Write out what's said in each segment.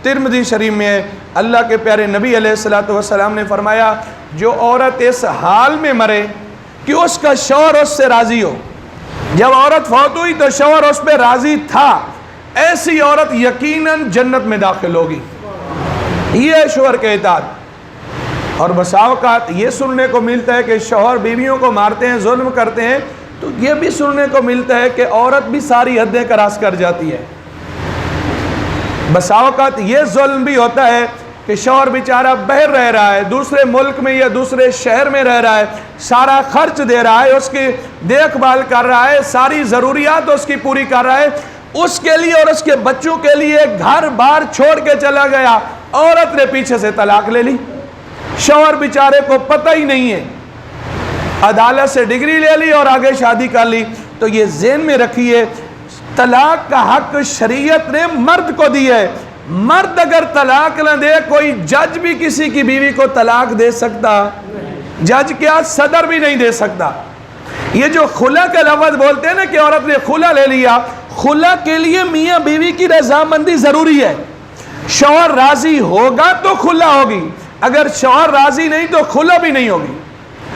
ترمذی شریف میں ہے، اللہ کے پیارے نبی علیہ الصلوۃ والسلام نے فرمایا جو عورت اس حال میں مرے کہ اس کا شوہر اس سے راضی ہو، جب عورت فوت ہوئی تو شوہر اس پہ راضی تھا، ایسی عورت یقیناً جنت میں داخل ہوگی۔ یہ ہے شوہر کے اطاعت۔ اور بسا اوقات یہ سننے کو ملتا ہے کہ شوہر بیویوں کو مارتے ہیں، ظلم کرتے ہیں، تو یہ بھی سننے کو ملتا ہے کہ عورت بھی ساری حدیں کراس کر جاتی ہے۔ بسا اوقات یہ ظلم بھی ہوتا ہے کہ شوہر بیچارہ باہر رہ رہا ہے، دوسرے ملک میں یا دوسرے شہر میں رہ رہا ہے، سارا خرچ دے رہا ہے، اس کی دیکھ بھال کر رہا ہے، ساری ضروریات اس کی پوری کر رہا ہے، اس کے لیے اور اس کے بچوں کے لیے گھر بار چھوڑ کے چلا گیا، عورت نے پیچھے سے طلاق لے لی، شوہر بیچارے کو پتہ ہی نہیں ہے، عدالت سے ڈگری لے لی اور آگے شادی کر لی۔ تو یہ ذہن میں رکھیے، طلاق کا حق شریعت نے مرد کو دیا ہے۔ مرد اگر طلاق نہ دے، کوئی جج بھی کسی کی بیوی کو طلاق دے سکتا؟ جج کیا، صدر بھی نہیں دے سکتا۔ یہ جو خلا کا لفظ بولتے ہیں نا کہ عورت نے خلا لے لیا، خلا کے لیے میاں بیوی کی رضامندی ضروری ہے۔ شوہر راضی ہوگا تو خلا ہوگی، اگر شوہر راضی نہیں تو خلا بھی نہیں ہوگی۔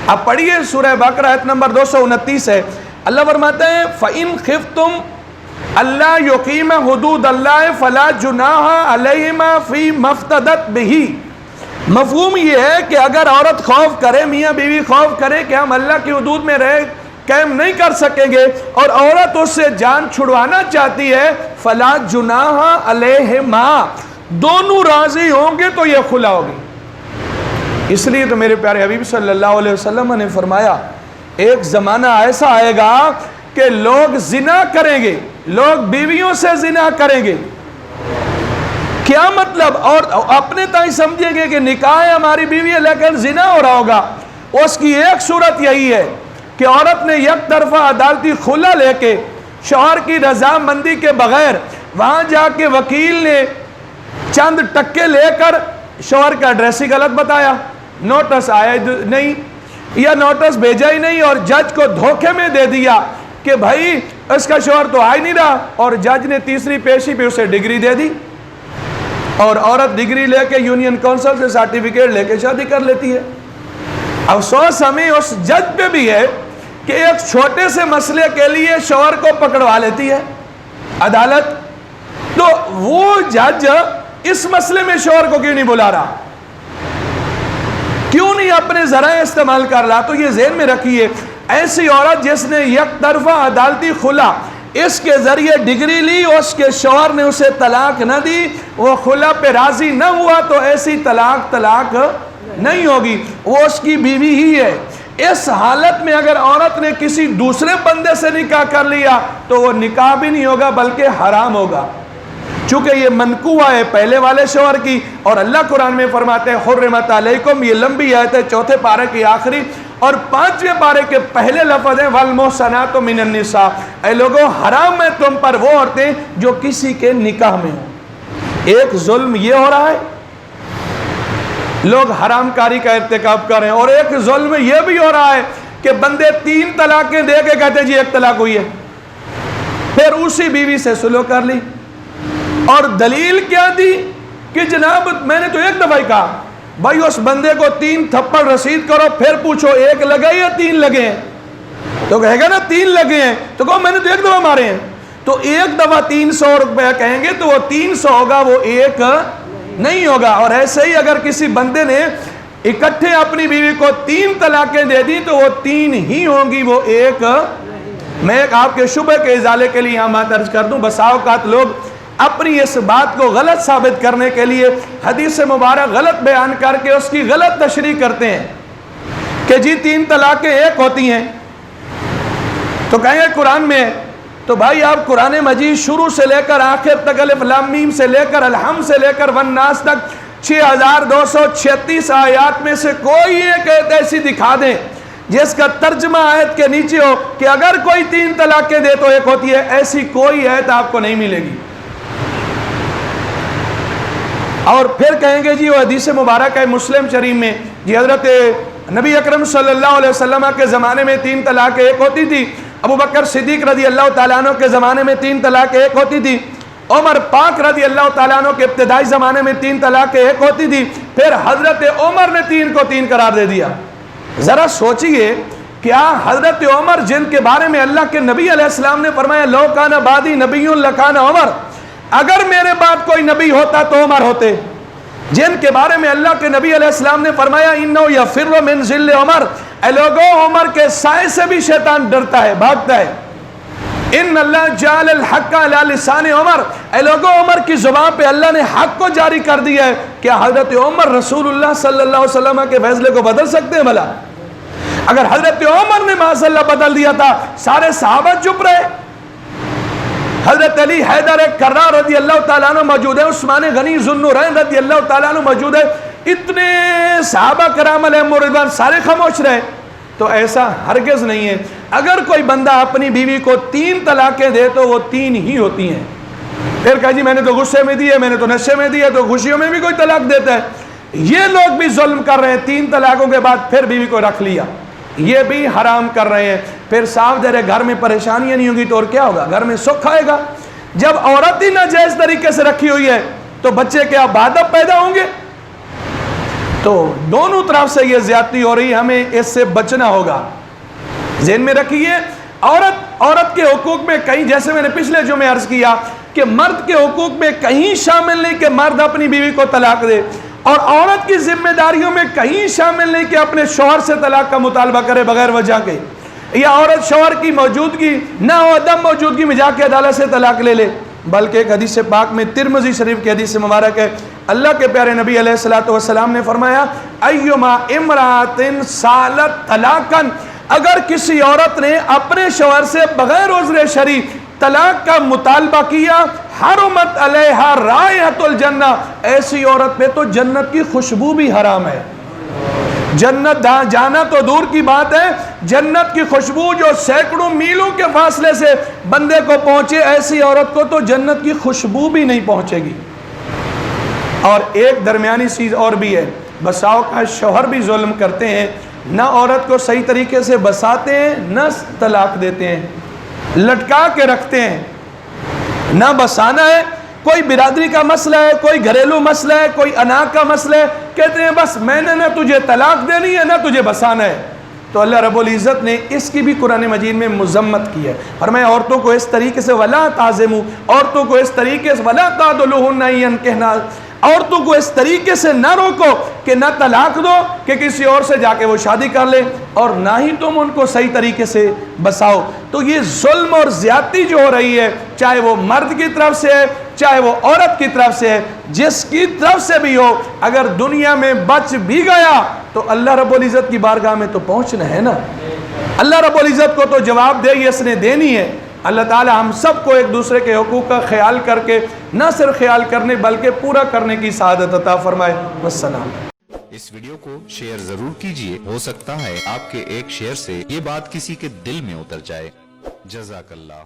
اب پڑھیے سورہ بقرہ آیت نمبر 229 ہے، اللہ فرماتا ہے فَإِنْ خِفْتُمْ اللہ یقیم حدود اللہ فلا جناح علیہما فی مفتدت بہی۔ مفہوم یہ ہے کہ اگر عورت خوف کرے، میاں بیوی خوف کرے کہ ہم اللہ کی حدود میں رہ قائم نہیں کر سکیں گے اور عورت اس سے جان چھڑوانا چاہتی ہے، فلا جناح علیہما، دونوں راضی ہوں گے تو یہ خلا ہوگی۔ اس لیے تو میرے پیارے حبیب صلی اللہ علیہ وسلم نے فرمایا ایک زمانہ ایسا آئے گا کہ لوگ زنا کریں گے، لوگ بیویوں سے زنا کریں گے۔ کیا مطلب؟ اور اپنے تائیں سمجھیں گے کہ نکاح ہے ہماری بیوی ہے لیکن زنا ہو رہا ہوگا۔ اس کی ایک صورت یہی ہے کہ عورت نے یک طرفہ عدالتی خلا لے کے شوہر کی رضامندی کے بغیر وہاں جا کے وکیل نے چند ٹکے لے کر شوہر کا ایڈریس ہی غلط بتایا، نوٹس آیا نہیں یا نوٹس بھیجا ہی نہیں، اور جج کو دھوکے میں دے دیا کہ بھائی اس کا شوہر تو آ ہی نہیں رہا، اور جج نے تیسری پیشی پہ اسے ڈگری دے دی، اور عورت ڈگری لے کے یونین کونسل سے سرٹیفکیٹ لے کے شادی کر لیتی ہے۔ افسوس ہمیں اس جج پہ بھی ہے کہ ایک چھوٹے سے مسئلے کے لیے شوہر کو پکڑوا لیتی ہے عدالت، تو وہ جج اس مسئلے میں شوہر کو کیوں نہیں بلا رہا، کیوں نہیں اپنے ذرائع استعمال کر رہا؟ تو یہ ذہن میں رکھیے، ایسی عورت جس نے یک طرفہ عدالتی خلا اس کے ذریعے ڈگری لی، اس کے شوہر نے اسے طلاق نہ دی، وہ خلا پہ راضی نہ ہوا، تو ایسی طلاق نہیں ہوگی، وہ اس کی بیوی ہی ہے۔ اس حالت میں اگر عورت نے کسی دوسرے بندے سے نکاح کر لیا تو وہ نکاح بھی نہیں ہوگا بلکہ حرام ہوگا، چونکہ یہ منقوہ ہے پہلے والے شوہر کی۔ اور اللہ قرآن میں فرماتے ہیں حرمت علیکم، یہ لمبی آیت ہے، چوتھے پارے کی آخری اور 5ویں پارے کے پہلے لفظ ہیں والمحصنات من النساء، اے لوگوں حرام ہے تم پر وہ عورتیں جو کسی کے نکاح میں ہوں۔ ایک ظلم یہ ہو رہا ہے، لوگ حرام کاری کا ارتکاب کر رہے ہیں، اور ایک ظلم یہ بھی ہو رہا ہے کہ بندے 3 طلاقیں دے کے کہتے ہیں جی 1 طلاق ہوئی ہے، پھر اسی بیوی سے سلو کر لی، اور دلیل کیا دی کہ جناب میں نے تو 1 دفعہ ہی کہا، بھائی اس بندے کو 3 تھپڑ رسید کرو، پھر پوچھو 1 لگے یا 3 لگے ہیں، تو کہے گا نا 3 لگے ہیں، تو کہو میں نے تو 1 دفعہ مارے ہیں، تو 1 دفعہ 300 روپے کہیں گے تو وہ 300 ہوگا، وہ 1 نہیں ہوگا۔ اور ایسے ہی اگر کسی بندے نے اکٹھے اپنی بیوی کو 3 طلاقیں دے دی تو وہ 3 ہی ہوں گی، وہ 1۔ میں ایک آپ کے شبہ کے ازالے کے لیے یہاں بات عرض کر دوں، بسا اوقات لوگ اپنی اس بات کو غلط ثابت کرنے کے لیے حدیث مبارک غلط بیان کر کے اس کی غلط تشریح کرتے ہیں کہ جی 3 طلاقیں 1 ہوتی ہیں، تو کہیں گے قرآن میں، تو بھائی آپ قرآن مجید شروع سے لے کر آخر تک الف لام میم سے لے کر الحمد سے لے کر والناس تک 6236 آیات میں سے کوئی ایک آیت ایسی دکھا دیں جس کا ترجمہ آیت کے نیچے ہو کہ اگر کوئی 3 طلاقیں دے تو 1 ہوتی ہے، ایسی کوئی آیت آپ کو نہیں ملے گی۔ اور پھر کہیں گے جی وہ حدیث مبارک ہے مسلم شریف میں، جی حضرت نبی اکرم صلی اللہ علیہ وسلم کے زمانے میں 3 طلاقیں 1 ہوتی تھی، ابو بکر صدیق رضی اللہ تعالیٰ عنہ کے زمانے میں 3 طلاقیں 1 ہوتی تھی، عمر پاک رضی اللہ تعالیٰ عنہ کے ابتدائی زمانے میں 3 طلاقیں ایک ہوتی تھی، پھر حضرت عمر نے 3 کو 3 قرار دے دیا۔ ذرا سوچئے، کیا حضرت عمر جن کے بارے میں اللہ کے نبی علیہ السلام نے فرمایا لو کان بعدی نبی لکان عمر، اگر میرے بعد کوئی نبی ہوتا تو عمر ہوتے، جن کے بارے میں اللہ کے نبی علیہ السلام نے فرمایا انہو یفر من ظل عمر، اے لوگوں عمر کے سائے سے بھی شیطان ڈرتا ہے، بھاگتا ہے۔ ان اللہ جعل الحق علی لسان عمر، اے لوگوں عمر کی زبان پہ اللہ نے حق کو جاری کر دیا ہے۔ کیا حضرت عمر رسول اللہ صلی اللہ علیہ وسلم کے فیصلے کو بدل سکتے ہیں بھلا؟ اگر حضرت عمر نے معاذ اللہ بدل دیا تھا، سارے صحابہ چپ رہے۔ حضرت علی حیدر کرار رضی اللہ تعالیٰ عنہ موجود ہے، عثمان غنی ذوالنورین رضی اللہ تعالیٰ عنہ موجود ہے، اتنے صحابہ کرام علیہم رضوان سارے خاموش رہے۔ تو ایسا ہرگز نہیں ہے۔ اگر کوئی بندہ اپنی بیوی کو 3 طلاقیں دے تو وہ 3 ہی ہوتی ہیں۔ پھر کہا جی میں نے تو غصے میں دی ہے، میں نے تو نشے میں دی ہے، تو خوشیوں میں بھی کوئی طلاق دیتا ہے۔ یہ لوگ بھی ظلم کر رہے ہیں، 3 طلاقوں کے بعد پھر بیوی کو رکھ لیا، یہ بھی حرام کر رہے ہیں۔ پھر صاف دے رہے گھر میں پریشانیاں نہیں ہوں گی تو اور کیا ہوگا؟ گھر میں سکھ آئے گا۔ جب عورت ہی ناجائز طریقے سے رکھی ہوئی ہے تو بچے کیا بادب پیدا ہوں گے؟ تو دونوں طرف سے یہ زیادتی ہو رہی ہے، ہمیں اس سے بچنا ہوگا۔ ذہن میں رکھیے، عورت کے حقوق میں کہیں، جیسے میں نے پچھلے جمعے عرض کیا کہ مرد کے حقوق میں کہیں شامل نہیں کہ مرد اپنی بیوی کو طلاق دے، اور عورت کی ذمہ داریوں میں کہیں شامل نہیں کہ اپنے شوہر سے طلاق کا مطالبہ کرے بغیر وجہ کے، یا عورت شوہر کی موجودگی نہ ہو عدم موجودگی میں جا کے عدالت سے طلاق لے لے۔ بلکہ ایک حدیث پاک میں ترمذی شریف کی حدیث مبارک ہے، اللہ کے پیارے نبی علیہ الصلوۃ والسلام نے فرمایا ایما امرأۃ سالت طلاقا، اگر کسی عورت نے اپنے شوہر سے بغیر عذر شرعی طلاق کا مطالبہ کیا، حرمت علیہا رائحۃ الجنہ، ایسی عورت پہ تو جنت کی خوشبو بھی حرام ہے۔ جنت جانا تو دور کی بات ہے، جنت کی خوشبو جو سینکڑوں میلوں کے فاصلے سے بندے کو پہنچے، ایسی عورت کو تو جنت کی خوشبو بھی نہیں پہنچے گی۔ اور ایک درمیانی چیز اور بھی ہے، بساؤ کا شوہر بھی ظلم کرتے ہیں، نہ عورت کو صحیح طریقے سے بساتے ہیں، نہ طلاق دیتے ہیں، لٹکا کے رکھتے ہیں۔ نہ بسانا ہے، کوئی برادری کا مسئلہ ہے، کوئی گھریلو مسئلہ ہے، کوئی انا کا مسئلہ ہے، کہتے ہیں بس میں نے نہ تجھے طلاق دینی ہے نہ تجھے بسانا ہے۔ تو اللہ رب العزت نے اس کی بھی قرآن مجید میں مذمت کی ہے، فرمایا عورتوں کو اس طریقے سے ولا تعزموا، عورتوں کو اس طریقے سے ولا تعضلوهن ان ينكحن، عورتوں کو اس طریقے سے نہ روکو کہ نہ طلاق دو کہ کسی اور سے جا کے وہ شادی کر لے، اور نہ ہی تم ان کو صحیح طریقے سے بساؤ۔ تو یہ ظلم اور زیادتی جو ہو رہی ہے، چاہے وہ مرد کی طرف سے ہے چاہے وہ عورت کی طرف سے ہے، جس کی طرف سے بھی ہو، اگر دنیا میں بچ بھی گیا تو اللہ رب العزت کی بارگاہ میں تو پہنچنا ہے نا۔ اللہ رب العزت کو تو جواب دہی اس نے دینی ہے۔ اللہ تعالی ہم سب کو ایک دوسرے کے حقوق کا خیال کر کے نہ صرف خیال کرنے بلکہ پورا کرنے کی سعادت عطا فرمائے۔ والسلام۔ اس ویڈیو کو شیئر ضرور کیجئے، ہو سکتا ہے آپ کے ایک شیئر سے یہ بات کسی کے دل میں اتر جائے۔ جزاک اللہ۔